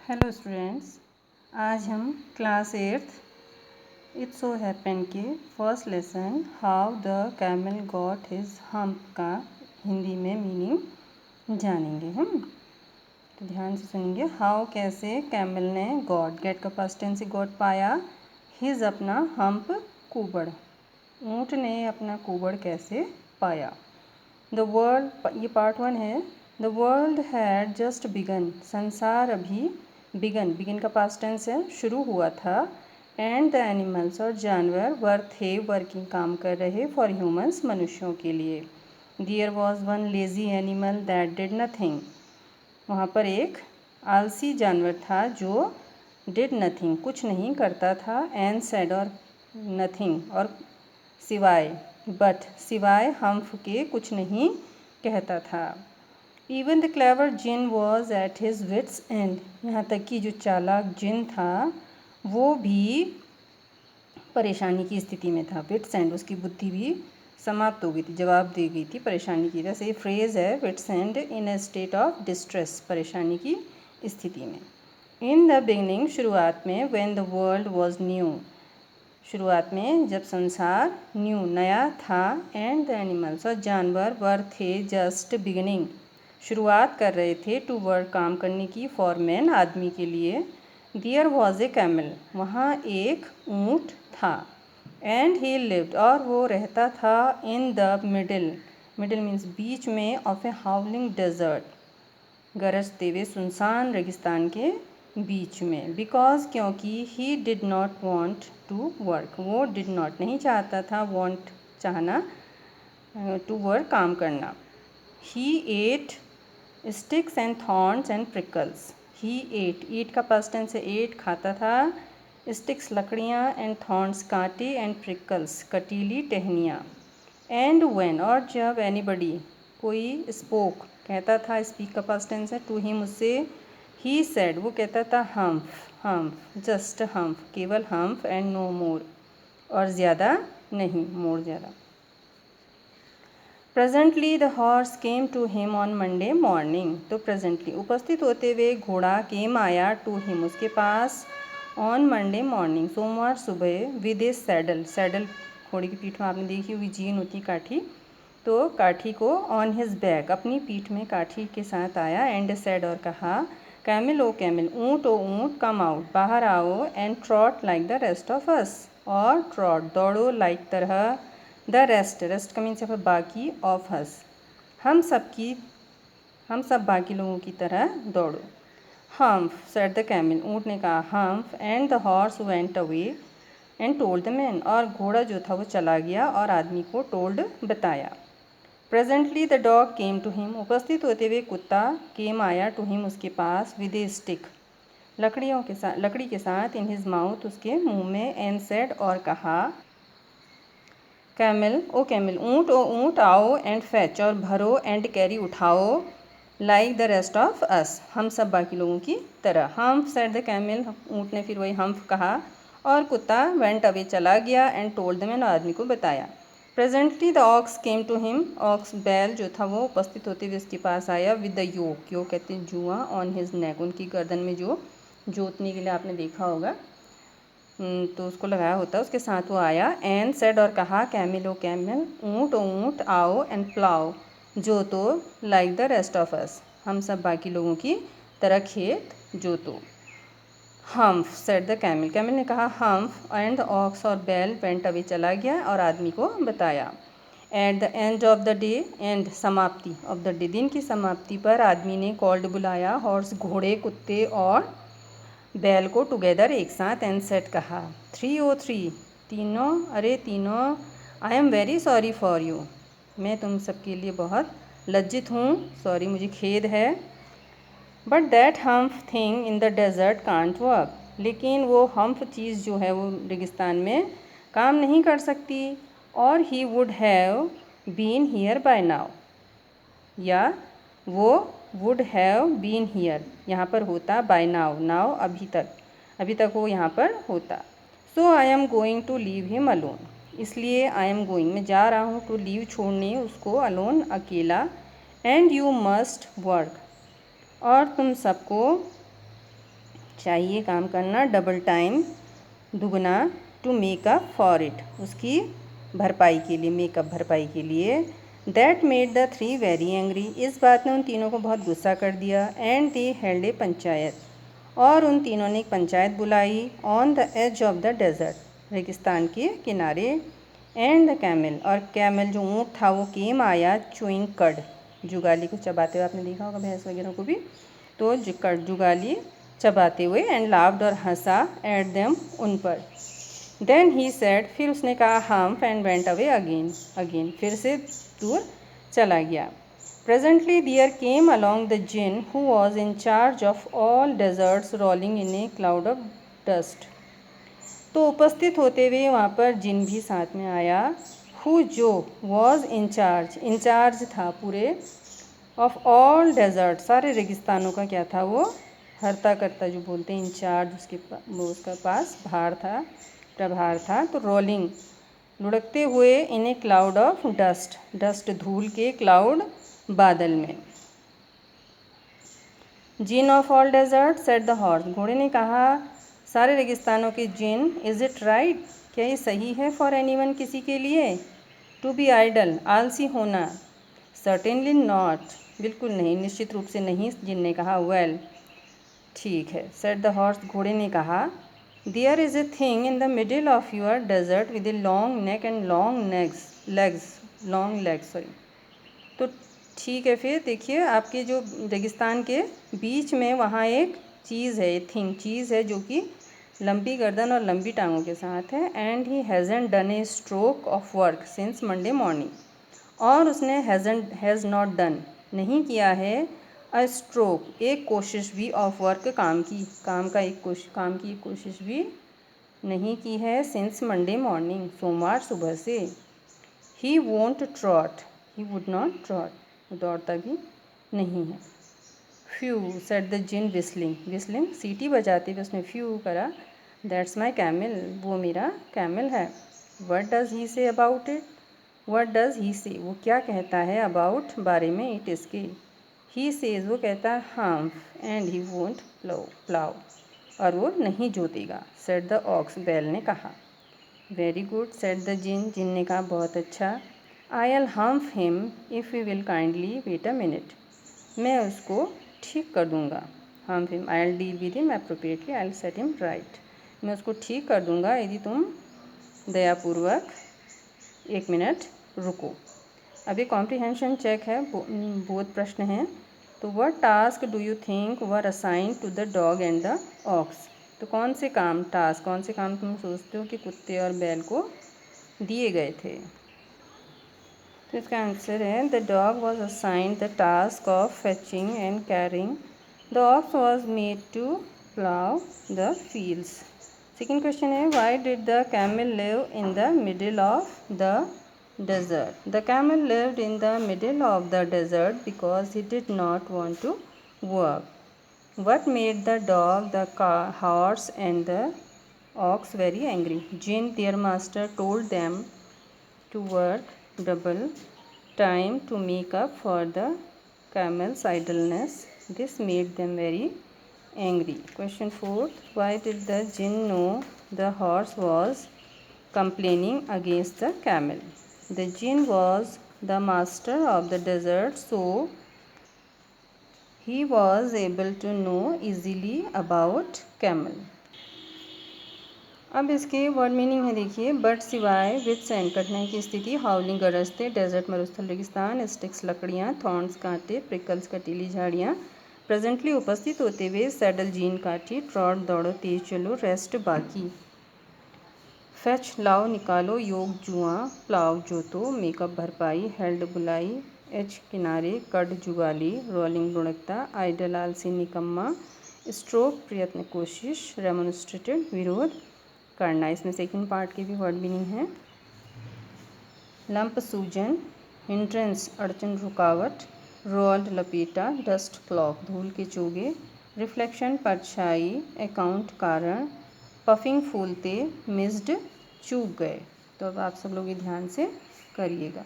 Hello students, आज हम class 8th it's so happen के first lesson how the camel got his hump का हिंदी में मीनिंग जानेंगे हम। तो ध्यान से सुनेंगे। हाउ कैसे कैमल ने गॉट, गेट का पास्ट टेंस से गॉट पाया, हिज अपना, हम्प कुबड़, ऊँट ने अपना कुबड़ कैसे पाया। द वर्ल्ड, ये पार्ट 1 है। The world had just began, संसार अभी, बिगन का पास्ट टेंस है, शुरू हुआ था। एंड द एनिमल्स, और जानवर, थे वर्किंग, काम कर रहे, फॉर ह्यूमंस, मनुष्यों के लिए। There was one lazy animal that did nothing, वहाँ पर एक आलसी जानवर था जो डिड नथिंग, कुछ नहीं करता था। एंड सेड, और नथिंग, और सिवाय, बट, सिवाय हम्फ के कुछ नहीं कहता था। Even the clever djinn was at his wits end, यहाँ तक कि जो चालाक जिन था वो भी परेशानी की स्थिति में था। विट्स एंड, उसकी बुद्धि भी समाप्त हो गई थी, जवाब दे गई थी परेशानी की। वैसे ये फ्रेज़ है, wits end in a state of distress, परेशानी की स्थिति में। इन द बिगनिंग, शुरुआत में। When the world was new, शुरुआत में जब संसार, न्यू, नया था। एंड द एनिमल्स, और जानवर, थे जस्ट बिगिनिंग, शुरुआत कर रहे थे। टू वर्क, काम करने की। फॉर मैन, आदमी के लिए। देयर वॉज ए कैमल, वहाँ एक ऊँट था। एंड ही लिव्ड, और वो रहता था। In the middle, middle means बीच में, ऑफ ए हाउलिंग डेजर्ट, गरजते हुए सुनसान रेगिस्तान के बीच में। बिकॉज, क्योंकि, he did not want to work, वो डिड नॉट, नहीं चाहता था, वॉन्ट, चाहना, टू वर्क, काम करना। He ate sticks and thorns and prickles, he ate, eat का पास्ट टेंस है, एट, खाता था। स्टिक्स, लकड़ियाँ, एंड थॉर्न्स, कांटे, एंड प्रिकल्स, कटीली टहनियाँ। एंड व्हेन, और जब, एनीबडी, कोई, स्पोक, कहता था, स्पीक का पास्ट टेंस है, टू हिम, उससे। ही सेड, वो कहता था, हम्फ, जस्ट हम्फ, केवल हम्फ। एंड नो मोर, और ज़्यादा नहीं, मोर ज़्यादा। Presently the horse came to him on Monday morning, तो प्रेजेंटली, उपस्थित होते हुए घोड़ा, केम, आया, टू हिम, उसके पास, ऑन मंडे मॉर्निंग, सोमवार सुबह। विद ए सैडल, सैडल घोड़े की पीठ में आपने देखी हुई जीन होती, काठी, तो काठी को, ऑन हिज बैक, अपनी पीठ में काठी के साथ आया। एंड सेड, और कहा, कैमिल, ओ कैमिल, ऊँट, ओ ऊँट, कम आउट, बाहर आओ। And trout like the rest of अस, और ट्रॉट, दौड़ो, लाइक, तरह, द रेस्ट, रेस्ट का मीन्स है बाकी, ऑफ हस, हम सब बाकी लोगों की तरह दौड़ो। हम्फ, सेड द कैमिल, ऊँट ने कहा, humph. And the horse went away and told the man, और घोड़ा जो था वो चला गया और आदमी को टोल्ड, बताया। Presently the dog came to him, उपस्थित होते हुए कुत्ता, केम, आया, टू हिम, उसके पास। विद ए स्टिक, लकड़ी के साथ। इन हिज माउथ, उसके मुंह में। एंड सेड, और कहा, कैमल, ओ कैमल, ऊँट, ओ ऊँट, आओ। एंड फैच, और भरो। एंड कैरी, उठाओ। Like the rest of us, हम सब बाकी लोगों की तरह। हम्फ, सेड द कैमल, ऊँट ने फिर वही हम्फ कहा, और कुत्ता, वेंट अवे, चला गया। एंड टोल्ड द मैन, आदमी को बताया। Presently the ox came to him, ox, बैल जो था वो उपस्थित होते हुए उसके पास आया। विद द योक, योक कहते हैं जुआ, ऑन हिज नेक, उनकी गर्दन में जो जोतने के लिए आपने देखा होगा, तो उसको लगाया होता है, उसके साथ वो आया। एंड सेड, और कहा, कैमिल, ओ कैमिल, ऊँट, ओ ऊँट, आओ। एंड प्लाओ, जोतो, like the rest of us, हम सब बाकी लोगों की तरह खेत जोतो। Humph, said the camel, camel ने कहा, हम्फ। एंड द ऑक्स, और बैल, वेंट अवे, चला गया, और आदमी को बताया। At the end of the day, and, समाप्ति, ऑफ द डे, दिन की समाप्ति पर, आदमी ने कॉल्ड, बुलाया, हॉर्स, घोड़े, कुत्ते, और बैल को, टुगेदर, एक साथ। एंड सेट, कहा, 303, तीनों, अरे तीनों। I am very sorry for you, मैं तुम सबके लिए बहुत लज्जित हूँ, सॉरी, मुझे खेद है। But that humph thing in the desert can't work, लेकिन वो हम्फ चीज़ जो है वो रेगिस्तान में काम नहीं कर सकती। और he would have been here by now, या वो वुड हैव बीन हियर, यहाँ पर होता बाय नाउ, नाउ, अभी तक वो यहाँ पर होता। So I am going to leave him alone, इसलिए आई एम गोइंग, मैं जा रहा हूँ, टू लीव, छोड़ने, उसको, अलोन, अकेला। एंड यू मस्ट वर्क, और तुम सबको चाहिए काम करना, डबल टाइम दुगना, to make up for it उसकी भरपाई के लिए, मेकअप भरपाई के लिए। That made the three very angry इस बात ने उन तीनों को बहुत गुस्सा कर दिया। And they held a panchayat और उन तीनों ने एक पंचायत बुलाई। On the edge of the desert रेगिस्तान के किनारे। एंड द कैमल और कैमल जो ऊँट था वो केम आया, चुइंग कड जुगाली को चबाते हुए, आपने देखा होगा भैंस वगैरह को भी, तो जुगाली चबाते हुए। एंड लाफ्ड और हंसा एट देम उन पर। देन ही सेड फिर उसने कहा humph and went away again फिर से दूर चला गया। Presently there came along the djinn who was in charge of all deserts rolling in a cloud of dust. तो उपस्थित होते हुए वहाँ पर जिन भी साथ में आया। हु जो वॉज इंचार्ज था पूरे, ऑफ ऑल डेजर्ट सारे रेगिस्तानों का क्या था वो, हरता करता जो बोलते हैं इंचार्ज, उसका पास प्रभार था। तो रोलिंग लुढ़कते हुए, in a cloud of dust धूल के क्लाउड बादल में। Djinn of all desert said the horse घोड़े ने कहा सारे रेगिस्तानों के जिन, इज इट राइट क्या ये सही है, फॉर एनीवन किसी के लिए, टू बी आइडल आलसी होना, सर्टेनली नॉट बिल्कुल नहीं, निश्चित रूप से नहीं, जिन ने कहा वेल ठीक है। सेड द हॉर्स घोड़े ने कहा there is a thing in the middle of your desert with a long neck and long legs sorry. तो ठीक है, फिर देखिए आपके जो रेगिस्तान के बीच में वहाँ एक चीज़ है, चीज़ है जो कि लंबी गर्दन और लंबी टांगों के साथ है। And he hasn't done a stroke of work since Monday morning और उसने हैज़ नॉट डन नहीं किया है, अ स्ट्रोक एक कोशिश भी, ऑफ वर्क काम की एक कोशिश भी नहीं की है, सिंस मंडे मॉर्निंग सोमवार सुबह से। He won't trot he would not trot दौड़ता भी नहीं है। Whew said the djinn whistling सीटी बजाते हुए उसने फ्यू करा। दैट्स माई कैमल वो मेरा कैमल है। What does he say about it what does he से वो क्या कहता है, अबाउट बारे में, इट इसके। ही सेज वो कहता है हम्फ एंड ही वोंट प्लाउ और वो नहीं जोतेगा। सेड द ऑक्स बैल ने कहा। Very good said the Djinn ने कहा बहुत अच्छा। I'll humph him if you will kindly wait a minute मैं उसको ठीक कर दूंगा। Humph him I'll deal with him appropriately I'll set him right मैं उसको ठीक कर दूंगा यदि तुम दयापूर्वक 1 मिनट रुको। अभी कॉम्प्रिहेंशन चेक है, बोध प्रश्न है। तो what task do you think were assigned to the dog and the ox. तो कौन से काम तुम सोचते हो कि कुत्ते और बैल को दिए गए थे। तो इसका आंसर है the dog was assigned the task of fetching and carrying, the ox was made to plough the fields. Second question है why did the camel live in the middle of the desert. The camel lived in the middle of the desert because he did not want to work. What made the dog, the horse and the ox very angry? Jin, their master, told them to work double time to make up for the camel's idleness. This made them very angry. Question 4. Why did the jinn know the horse was complaining against the camel? The jinn was the master of the desert, so he was able to know easily about camel. अब इसके word meaning है, देखिए। But सिवाय with sand कठिनाई की स्थिति, हाउलिंग गरजते, desert मरुस्थल रेगिस्तान, स्टिक्स लकड़ियाँ, थॉर्न्स कांटे, प्रिकल्स कटीली झाड़ियाँ, प्रेजेंटली उपस्थित होते हुए, सैडल जीन काठी, ट्रॉट दौड़ो तेज चलो, रेस्ट बाकी, फेच लाओ निकालो, योग जुआ, प्लाव जोतो, मेकअप भरपाई, हेल्ड बुलाई, एच किनारे, कड जुगाली, रोलिंग लुढ़कता, आइडल आलसी निकम्मा, स्ट्रोक प्रयत्न कोशिश, रेमोन्स्ट्रेटेड विरोध करना। इसमें सेकंड पार्ट के भी वर्ड मीनिंग है। लंप सूजन, हिंड्रेंस अड़चन रुकावट, रोल्ड लपेटा, डस्ट क्लॉक धूल के चोगे, रिफ्लेक्शन परछाई, अकाउंट कारण, पफिंग फूलते, मिस्ड चूक गए। तो अब आप सब लोग ये ध्यान से करिएगा।